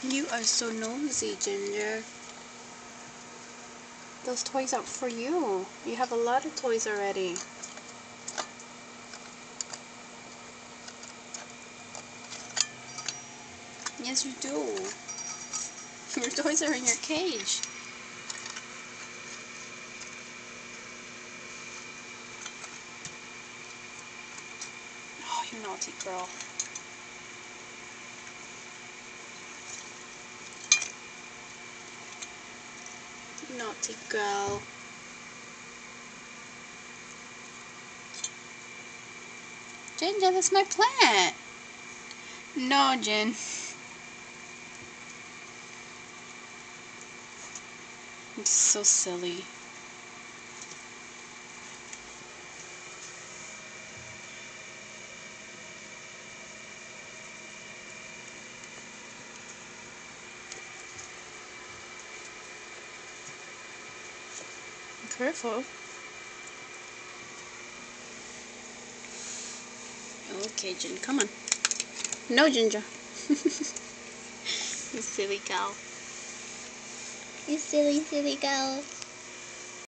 You are so nosy, Ginger. Those toys aren't for you. You have a lot of toys already. Yes, you do. Your toys are in your cage. Oh, you naughty girl. Naughty girl. Ginger, that's my plant. No, Jin. It's so silly. Careful. Okay, Jin, come on. No, Ginger. You silly girl. You silly, silly girl.